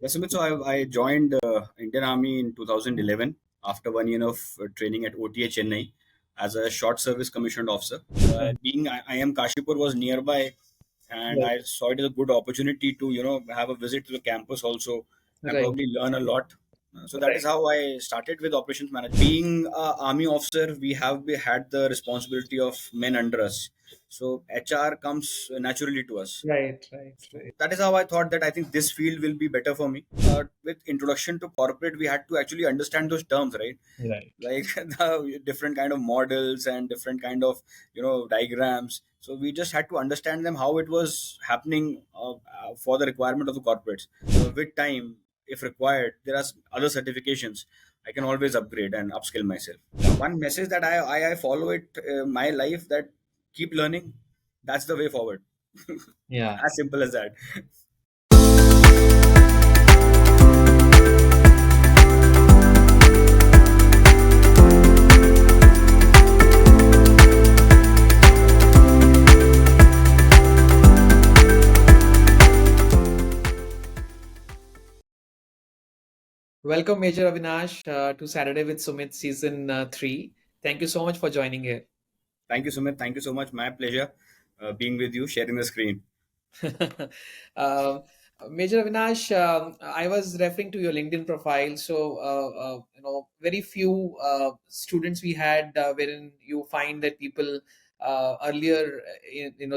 Yes, Sumit, so I joined Indian Army in 2011 after 1 year of training at OTA Chennai as a short service commissioned officer. Being IIM Kashipur was nearby, and Right, I saw it as a good opportunity to have a visit to the campus also and right, probably learn a lot. So that is right, how I started with operations management. Being a army officer, we had the responsibility of men under us. So HR comes naturally to us. right, right, So right, that is how I thought that I think this field will be better for me. With introduction to corporate, we had to actually understand those terms, right? right. Like the different kind of models and different kind of diagrams. So we just had to understand them how it was happening for the requirement of the corporates. With time, if required, there are other certifications. I can always upgrade and upskill myself. One message that I follow it my life that keep learning. That's the way forward. Yeah. As simple as that. Welcome, Major Avinash, to Saturday with Sumit season 3. Thank you so much for joining here. Thank you, Sumit. Thank you so much. My pleasure being with you, sharing the screen. Um Major Avinash, I was referring to your LinkedIn profile. So, very few students we had wherein you find that people earlier,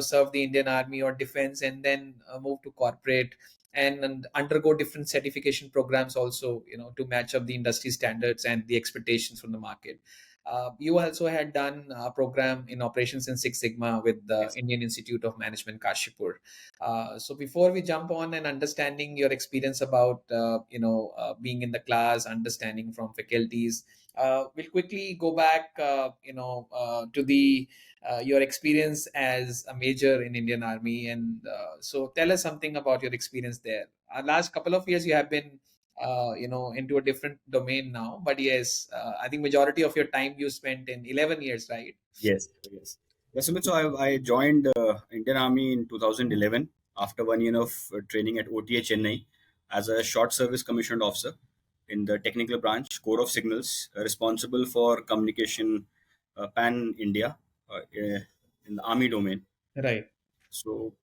serve the Indian Army or defense and then move to corporate and undergo different certification programs also, to match up the industry standards and the expectations from the market. You also had done a program in operations in Six Sigma with the Yes. Indian Institute of Management, Kashipur. So before we jump on and understanding your experience about being in the class, understanding from faculties, we'll quickly go back to the your experience as a major in Indian Army, and so tell us something about your experience there. Last couple of years you have been into a different domain now, but yes, I think majority of your time you spent in 11 years, right? Yes. Yes. Yes, Sumit. So I joined Indian Army in 2011 after 1 year of training at OTA Chennai as a short service commissioned officer in the technical branch, Corps of Signals, responsible for communication pan India in the Army domain. Right. So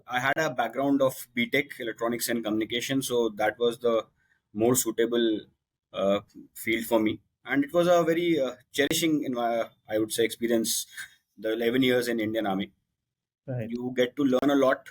I had a background of BTech, electronics and communication, so that was the more suitable uh, field for me, and it was a very cherishing, in my, I would say, experience. The 11 years in Indian Army, Right. you get to learn a lot,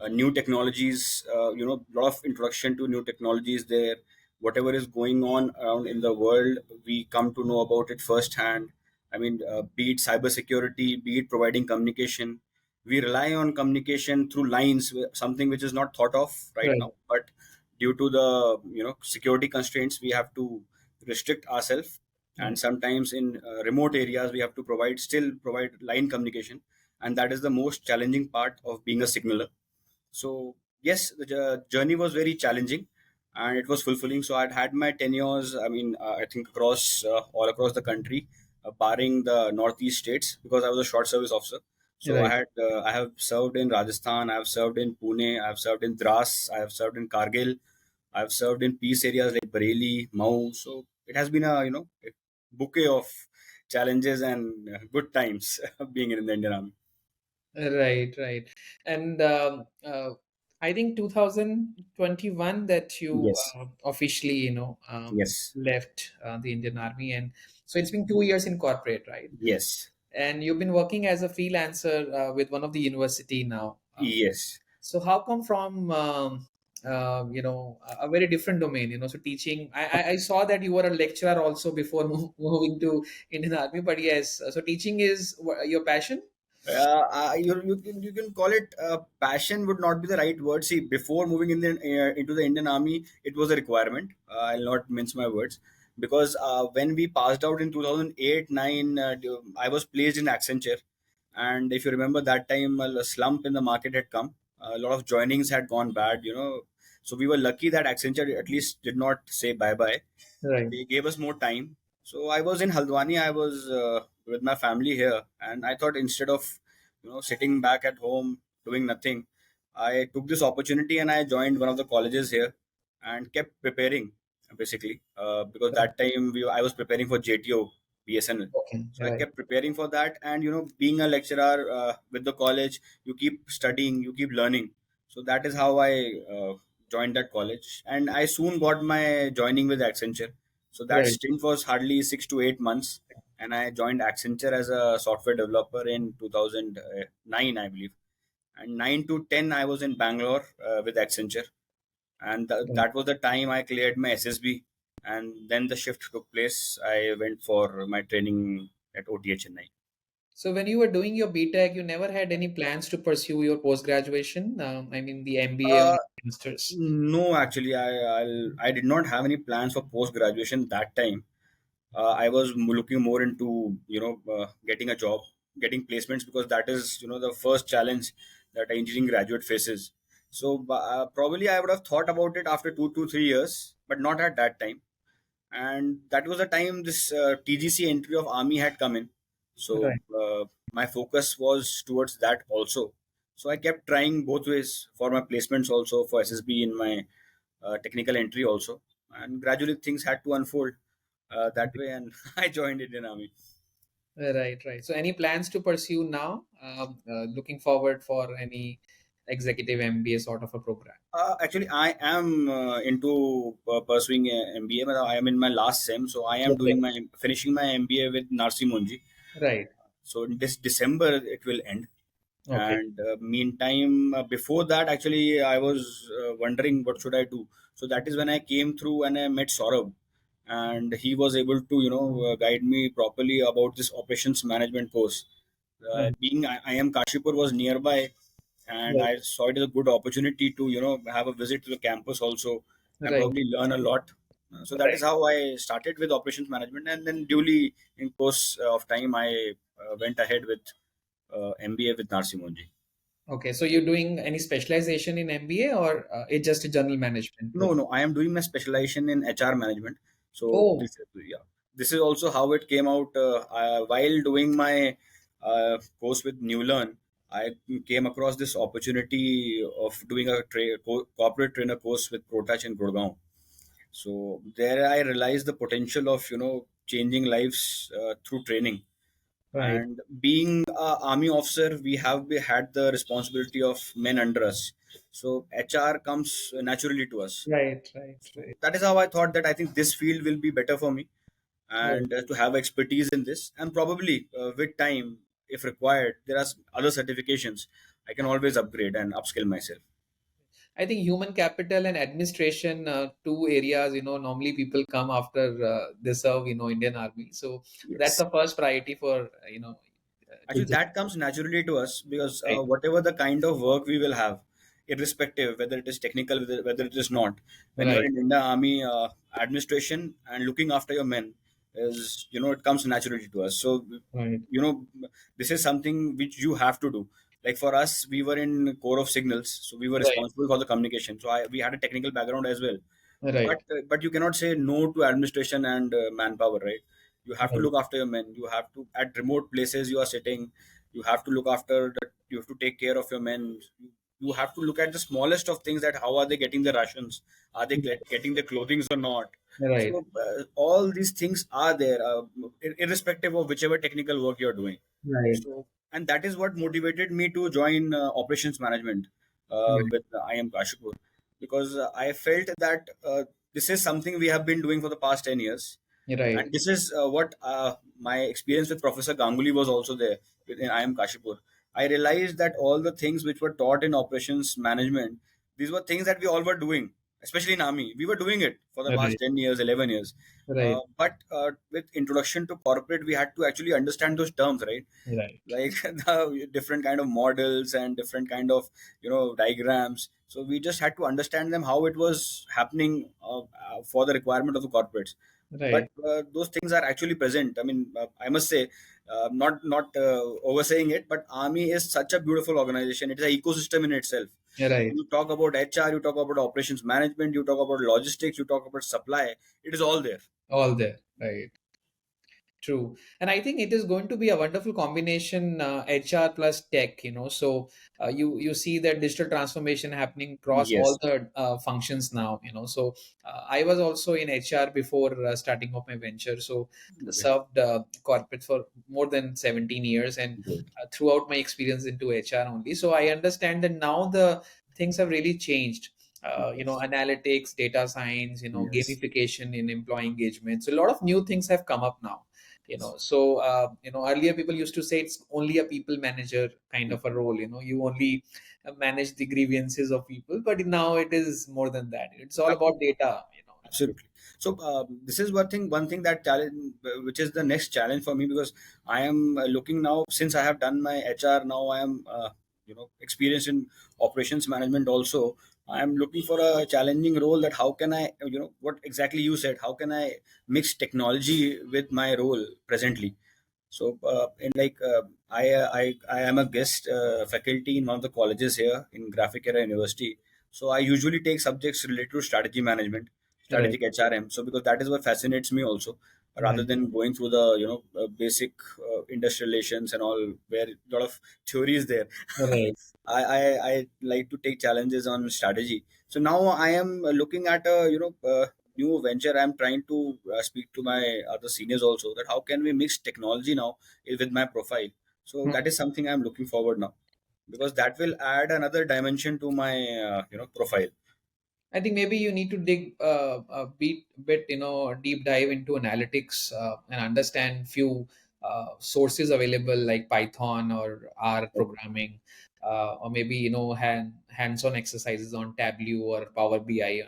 new technologies. A lot of introduction to new technologies there. Whatever is going on around in the world, we come to know about it firsthand. I mean, be it cybersecurity, be it providing communication. We rely on communication through lines, something which is not thought of right Right. now. But due to the security constraints, we have to restrict ourselves. And Right. sometimes in remote areas, we have to provide line communication, and that is the most challenging part of being a signaler. So yes, the journey was very challenging, and it was fulfilling. So I'd had my tenures. I mean, I think across all across the country, barring the northeast states, because I was a short service officer. So Right. I have served in Rajasthan. I have served in Pune. I have served in Dras. I have served in Kargil. I have served in peace areas like Bareilly, Mau. So it has been a bouquet of challenges and good times being in the Indian Army. Right, right. And I think 2021 that you Yes. officially, Yes. left the Indian Army. And so it's been 2 years in corporate, right? Yes. And you've been working as a freelancer with one of the university now. Yes. So how come from a very different domain? So teaching. I saw that you were a lecturer also before moving to Indian Army. But yes, so teaching is your passion. You can call it passion would not be the right word. See, before moving into the Indian Army, it was a requirement. I'll not mince my words, because when we passed out in 2008 9, I was placed in Accenture, and if you remember that time, a slump in the market had come. A lot of joinings had gone bad. So we were lucky that Accenture at least did not say bye bye. Right. They gave us more time. So I was in Haldwani. I was with my family here, and I thought instead of sitting back at home doing nothing, I took this opportunity and I joined one of the colleges here. and kept preparing basically because Right. that time I was preparing for JTO BSNL. Okay. So I Right. kept preparing for that, and being a lecturer with the college, you keep studying, you keep learning. So that is how I joined that college, and I soon got my joining with Accenture. So that Right. stint was hardly 6 to 8 months, and I joined Accenture as a software developer in 2009, I believe. And 9 to 10, I was in Bangalore with Accenture, and Right. that was the time I cleared my SSB, and then the shift took place. I went for my training at OTA Chennai. So when you were doing your BTech, you never had any plans to pursue your post graduation. I mean, the MBA or Uh, masters. no, actually, I did not have any plans for post graduation that time. I was looking more into getting a job, getting placements, because that is the first challenge that an engineering graduate faces. So probably I would have thought about it after 2 to 3 years, but not at that time. And that was the time this TGC entry of army had come in. So Right. my focus was towards that also. So I kept trying both ways for my placements also, for SSB in my technical entry also, and gradually things had to unfold that way, and I joined Indian Army. Right. Right. So any plans to pursue now? Looking forward for any executive MBA sort of a program. Actually, I am into pursuing a MBA. But I am in my last sem, so I am Okay. doing my finishing my MBA with Narsi Monji. Right. So in this December it will end. Okay. And meantime, before that, actually I was wondering what should I do. So that is when I came through and I met Saurabh, and he was able to guide me properly about this operations management course. Right. Being IIM Kashipur was nearby, and Right. I saw it as a good opportunity to have a visit to the campus also, and Right. probably learn a lot. So that is Right. how I started with operations management, and then duly in course of time I went ahead with MBA with Narsi Monji. Okay. So you're doing any specialization in MBA or it's just a general management No, program? no, I am doing my specialization in HR management. So Oh, this is also how it came out. While doing my course with Nulearn, I came across this opportunity of doing a corporate trainer course with ProTouch in Gurgaon. So there I realized the potential of changing lives through training. right. And being a army officer, we had the responsibility of men under us. So HR comes naturally to us. Right. Right. So Right. that is how I thought that I think this field will be better for me, Right. and to have expertise in this, and probably with time, if required, there are other certifications I can always upgrade and upskill myself. I think human capital and administration, two areas, normally people come after they serve, Indian Army. So that's Yes. the first priority for, to Actually, just, that comes naturally to us because right, whatever the kind of work we will have, irrespective whether it is technical, whether it is not, when you're right, in Indian Army, administration and looking after your men is, it comes naturally to us. So, right, you know, this is something which you have to do. Like for us, we were in Corps of Signals, so we were right, responsible for the communication. So we had a technical background as well, right, but you cannot say no to administration and manpower, right? You have to right, look after your men. You have to, at remote places you are sitting, you have to look after that. You have to take care of your men. You have to look at the smallest of things, that how are they getting the rations, are they getting the clothing or not. right, So all these things are there, irrespective of whichever technical work you're doing. right, So, and that is what motivated me to join operations management with IIM Kashipur, because I felt that this is something we have been doing for the past 10 years. right, And right, this is what my experience with Professor Ganguly was also there in IIM Kashipur. I realized that all the things which were taught in operations management, these were things that we all were doing, especially in Army. We were doing it for the past right, 10 years, 11 years. right, But with introduction to corporate, we had to actually understand those terms, right? right, Like the different kind of models and different kind of diagrams. So we just had to understand them, how it was happening for the requirement of the corporates. But right, those things are actually present. I mean, I must say, not oversaying it, but Army is such a beautiful organization. It is an ecosystem in itself. right. You talk about HR, you talk about operations management, you talk about logistics, you talk about supply, it is all there. All there, right. True. And I think it is going to be a wonderful combination, HR plus tech, So you see that digital transformation happening across all Yes. the functions now, So I was also in HR before starting off my venture. So Okay. served corporate for more than 17 years, and Good. throughout my experience into HR only. So I understand that now the things have really changed. Yes. Analytics, data science, Yes. gamification in employee engagement. So a lot of new things have come up now. Earlier people used to say it's only a people manager kind of a role. You only manage the grievances of people, but now it is more than that. It's all about data. Absolutely. So this is one thing that challenge, which is the next challenge for me, because I am looking now, since I have done my HR. Now I am experienced in operations management also. I am looking for a challenging role, that how can I, what exactly you said, how can I mix technology with my role presently. So, in like I am a guest faculty in one of the colleges here in Graphic Era University. So I usually take subjects related to strategy management, Right, strategic HRM. So because that is what fascinates me also, rather right, than going through the basic industrial relations and all, where a lot of theory is there. right. I like to take challenges on strategy. So now I am looking at a new venture. I'm trying to speak to my other seniors also, that how can we mix technology now with my profile. So Hmm. that is something I'm looking forward now, because that will add another dimension to my profile. I think maybe you need to dig bit, deep dive into analytics and understand few sources available like Python or R Okay. programming, or maybe hands-on exercises on Tableau or Power BI.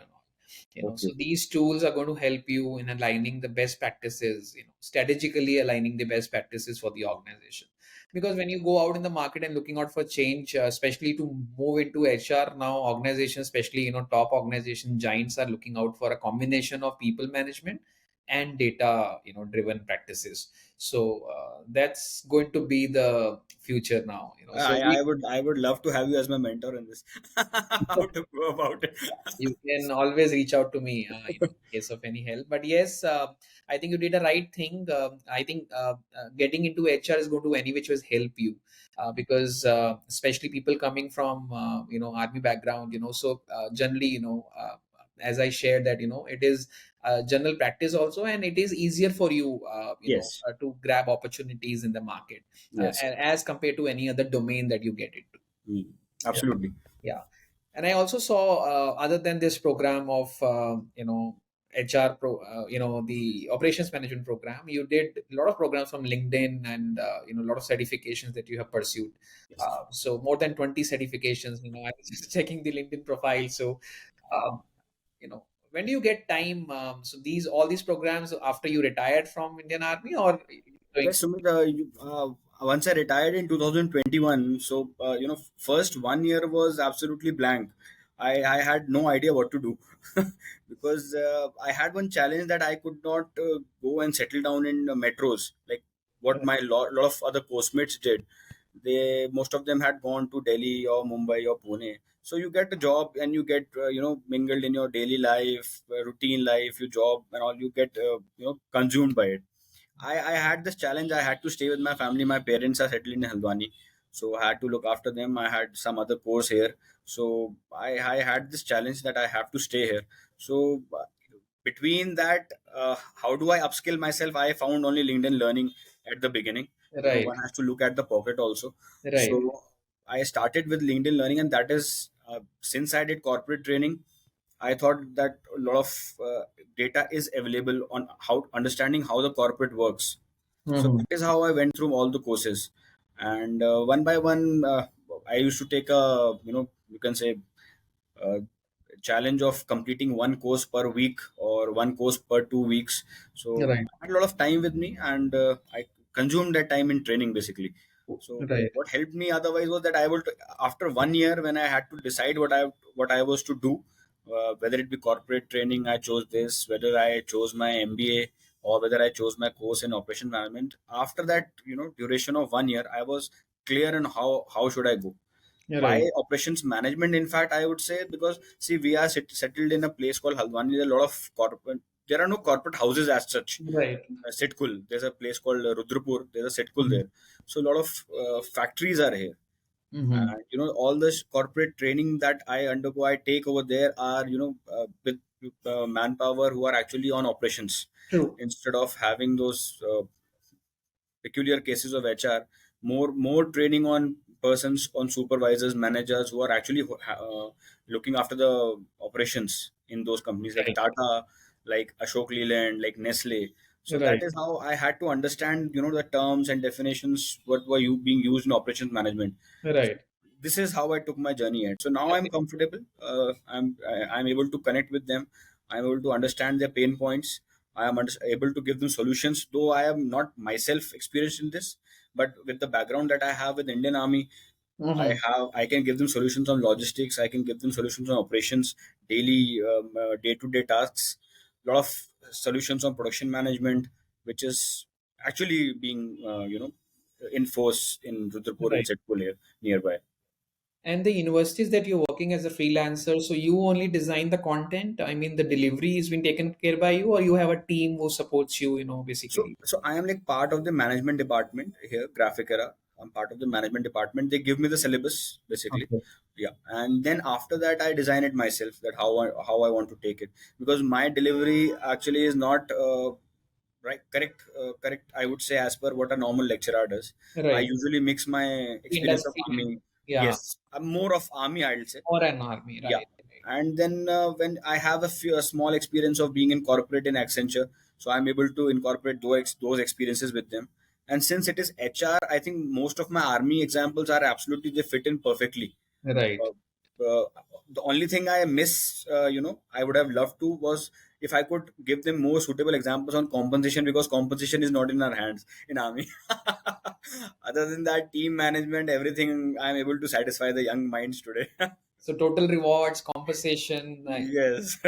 So Okay. these tools are going to help you in aligning the best practices, strategically aligning the best practices for the organization. Because when you go out in the market and looking out for change, especially to move into HR now, organizations, especially top organization giants, are looking out for a combination of people management and data driven practices. So that's going to be the future now. So I would love to have you as my mentor in this. How to go about it. you can always reach out to me in case of any help. But yes, I think you did a right thing. I think getting into HR is going to any which ways help you, because especially people coming from army background, so generally, as I shared that it is general practice also, and it is easier for you Yes. to grab opportunities in the market Yes. as compared to any other domain that you get into. Mm. Yeah. Absolutely. Yeah. And I also saw, other than this program of, HR the operations management program, you did a lot of programs from LinkedIn and, a lot of certifications that you have pursued. Yes. So more than 20 certifications, I was just checking the LinkedIn profile. So, um, when do you get time? So all these programs after you retired from Indian Army, or doing? Yes, Sumit, once I retired in 2021, so first 1 year was absolutely blank. I had no idea what to do, because I had one challenge, that I could not go and settle down in metros like what my lot of other postmates did. They, most of them had gone to Delhi or Mumbai or Pune. So you get a job and you get mingled in your daily life, routine life, your job and all. You get consumed by it. I had this challenge. I had to stay with my family. My parents are settled in Haldwani, so I had to look after them. I had some other course here, so I had this challenge that I have to stay here. So between that, how do I upskill myself? I found only LinkedIn Learning at the beginning. Right, One has to look at the pocket also. right. So I started with LinkedIn Learning, and that is since I did corporate training. I thought that a lot of data is available on how understanding how the corporate works. So Mhm. that is how I went through all the courses, and one by one, I used to take a you can say uh, challenge of completing one course per week or one course per 2 weeks. So Right, I had a lot of time with me, and I consumed that time in training basically. So right, what helped me otherwise was that I would, after 1 year, when I had to decide what I was to do, whether it be corporate training, I chose this, whether I chose my MBA, or whether I chose my course in operation management. After that, duration of 1 year, I was clear on how should I go. Why right. operations management? In fact, I would say, because see, we are settled in a place called Haldwani. There are a lot of corporate, there are no corporate houses as such. Right. Sitkul, there's a place called Rudrapur. There's a Sitkul Mhm. there, so a lot of factories are here. Mhm. And all this corporate training that I undergo, I take over there are with manpower who are actually on operations, True. instead of having those peculiar cases of HR. More training on persons, on supervisors, managers who are actually looking after the operations in those companies like Right. Tata, like Ashok Leland, like Nestle. So that Right. is how I had to understand the terms and definitions what were you being used in operations management. So Right. this is how I took my journey at. So now I'm comfortable. I'm able to connect with them. I'm able to understand their pain points. I am able to give them solutions. Though I am not myself experienced in this, but with the background that I have with Indian Army, Mhm. I can give them solutions on logistics. I can give them solutions on operations, daily day-to-day tasks. A lot of solutions on production management, which is actually being in force in Rudrapur and Right. Setpur here nearby. And the universities that you're working as a freelancer, so you only design the content? I mean, the delivery has been taken care by you, or you have a team who supports you, So, basically? so I am like part of the management department here, Graphicera. I'm part of the management department. They give me the syllabus basically, Okay. yeah, and then after that I design it myself. That how I want to take it, because my delivery actually is not right correct. I would say as per what a normal lecturer does. I Right. usually mix my experience of Industry. army. Yeah. Yes, I'm more of army, I'll say. Or an army. Yeah, Right. Right. and then when I have a small experience of being in corporate in Accenture, so I'm able to incorporate those experiences with them. And since it is HR, I think most of my army examples are absolutely, they fit in perfectly. Right. uh, uh, the only thing I miss, I would have loved to, was if I could give them more suitable examples on compensation, because compensation is not in our hands in army. Other than that, team management, everything, I'm able to satisfy the young minds today. So total rewards, compensation. Yes.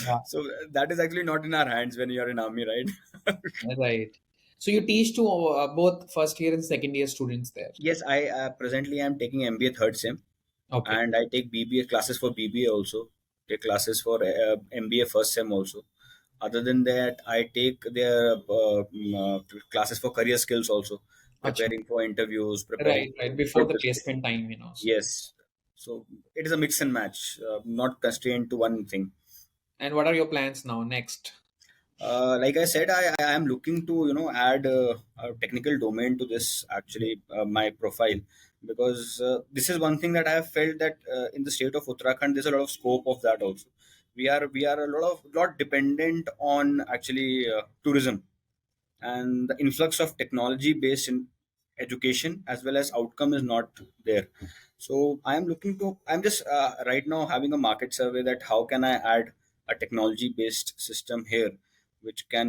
Yeah. So that is actually not in our hands when you're in army, right? Right. So you teach to both first year and second year students there. Yes, I presently am taking MBA third sem, Okay. and I take BBA classes for BBA also. Take classes for MBA first sem also. Other than that, I take their classes for career skills also, Acha. preparing for interviews, preparing Right. for Right. Before board the discussion. placement time. So. Yes. So it is a mix and match, not constrained to one thing. And what are your plans now? Next. Like I said, I am looking to add a technical domain to this, actually, my profile, because this is one thing that I have felt that in the state of Uttarakhand there's a lot of scope of that also. We are a lot dependent on actually tourism, and the influx of technology based in education as well as outcome is not there. So I'm just right now having a market survey that how can I add a technology based system here, which can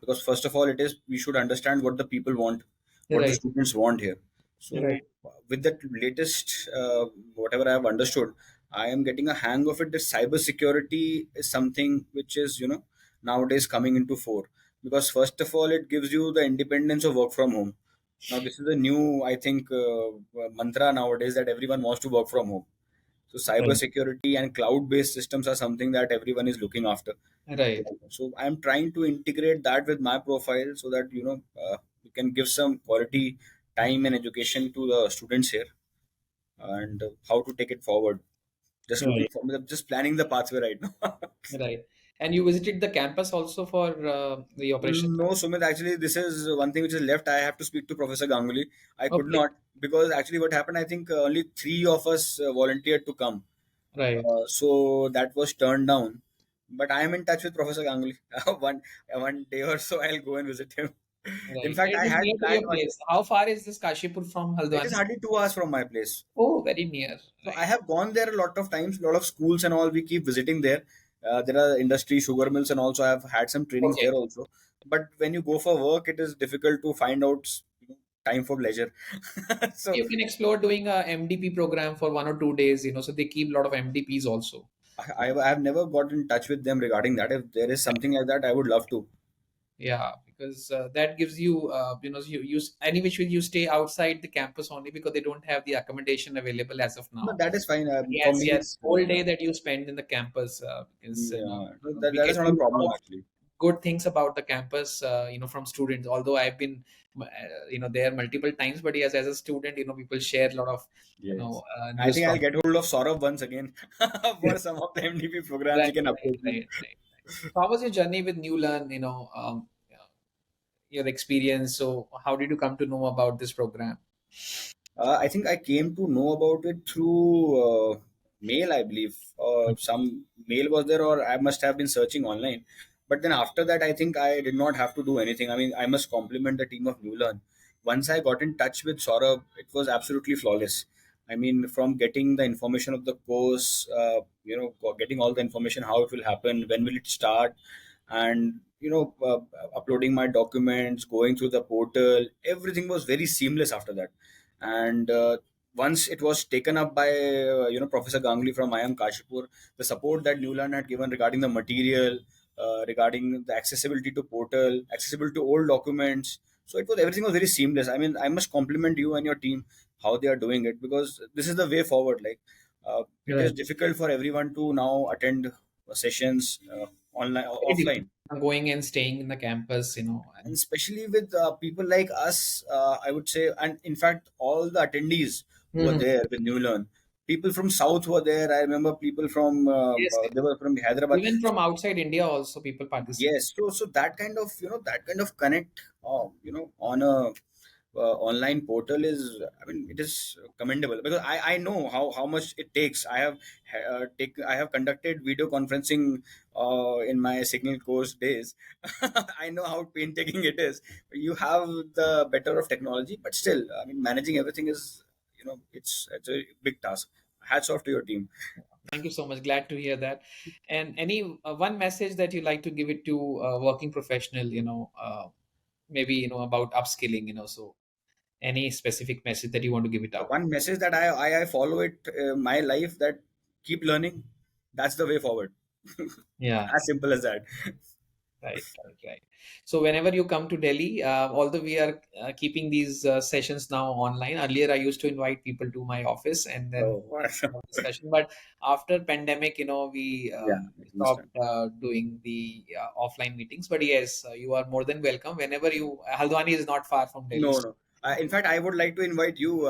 because first of all, it is we should understand what the people want, what the Right. students want here. So Right. with that latest whatever I have understood, I am getting a hang of it, that cyber security is something which is nowadays coming into fore, because first of all, it gives you the independence of work from home. Now this is a new, I think, mantra nowadays, that everyone wants to work from home. So cyber Right. security and cloud based systems are something that everyone is looking after. Right. So I'm trying to integrate that with my profile, so that we can give some quality time and education to the students here, and how to take it forward. Just looking Right. for, just planning the pathway right now. Right. And you visited the campus also for the operation? No, Sumit, actually, this is one thing which is left. I have to speak to Professor Ganguly. I could Okay. not, because actually, what happened, I think only three of us volunteered to come. Right. So that was turned down. But I am in touch with Professor Ganguly. One day or so, I'll go and visit him. In Right. fact, And I it is had near to planned your one day. place. How far is this Kashipur from It is Haldwani? hardly 2 hours from my place. Oh, very near. So I Right. have gone there a lot of times, a lot of schools and all. We keep visiting there. There are industry, sugar mills, and also I've had some trainings Okay. there also. But when you go for work, it is difficult to find out time for leisure. So You can explore doing a MDP program for 1 or 2 days, so they keep a lot of MDPs also. I have never got in touch with them regarding that. If there is something like that, I would love to. Yeah, because that gives you, any which way you stay outside the campus only because they don't have the accommodation available as of But now. that is fine. For Yes, me, yes. it's Whole day that you spend in the campus, because yeah, we that can is not a do a problem lot of actually. good things about the campus, from students. Although I've been, there multiple times, but yes, as a student, people share a lot of, Yes. I news think I'll from. get hold of Saurabh once again for some of the MDP programs. He Right, can right, update me. right, right. So how was your journey with Newlearn? Your experience. So how did you come to know about this program? I think I came to know about it through mail, I believe. Some mail was there, or I must have been searching online. But then after that, I think I did not have to do anything. I mean, I must compliment the team of Newlearn. Once I got in touch with Saurabh, it was absolutely flawless. I mean, from getting the information of the course, getting all the information, how it will happen, when will it start, and uploading my documents, going through the portal, everything was very seamless after that. And once it was taken up by Professor Ganguly from IIM Kashipur, the support that Newland had given regarding the material, regarding the accessibility to portal, accessible to old documents, so it was, everything was very seamless. I mean, I must compliment you and your team how they are doing it, because this is the way forward. Like, it is Right. difficult for everyone to now attend sessions online or Very offline, different going and staying in the campus, and and especially with people like us, I would say, and in fact, all the attendees who were Mhm. there with New Learn, people from South were there. I remember people from Yes, yes. they were from Hyderabad. Even from outside India also people participate. Yes, so that kind of that kind of connect, on a online portal is, I mean, it is commendable, because I know how much it takes. I have conducted video conferencing in my signal course days. I know how painstaking it is. You have the better of technology, but still, I mean, managing everything is, it's a big task. Hats off to your team. Thank you so much. Glad to hear that. And any one message that you like to give it to working professional, maybe about upskilling, so any specific message that you want to give it out? One message that I follow it my life, that keep learning. That's the way forward. Yeah. As simple as that. Right, right, right. So whenever you come to Delhi, although we are keeping these sessions now online, earlier I used to invite people to my office and then Oh, have discussion. But after pandemic, we yeah, I stopped understand. doing the offline meetings. But yes, you are more than welcome whenever you. Haldwani is not far from Delhi. No, no. In fact, I would like to invite you.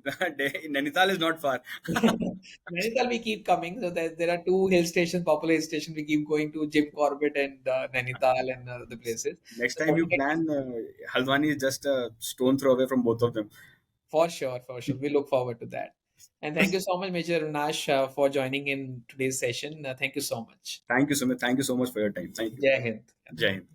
Nainital is not far. Nainital, we keep coming. So there are two hill stations, popular hill stations. We keep going to Jim Corbett and Nainital and other places. Next So time you definitely. plan, Haldwani is just a stone throw away from both of them. For sure, for sure. We look forward to that. And thank you so much, Major Nash, for joining in today's session. Thank you so much. Thank you, Sumit. Thank you so much for your time. Thank you. Jai Hind. Jai Hind.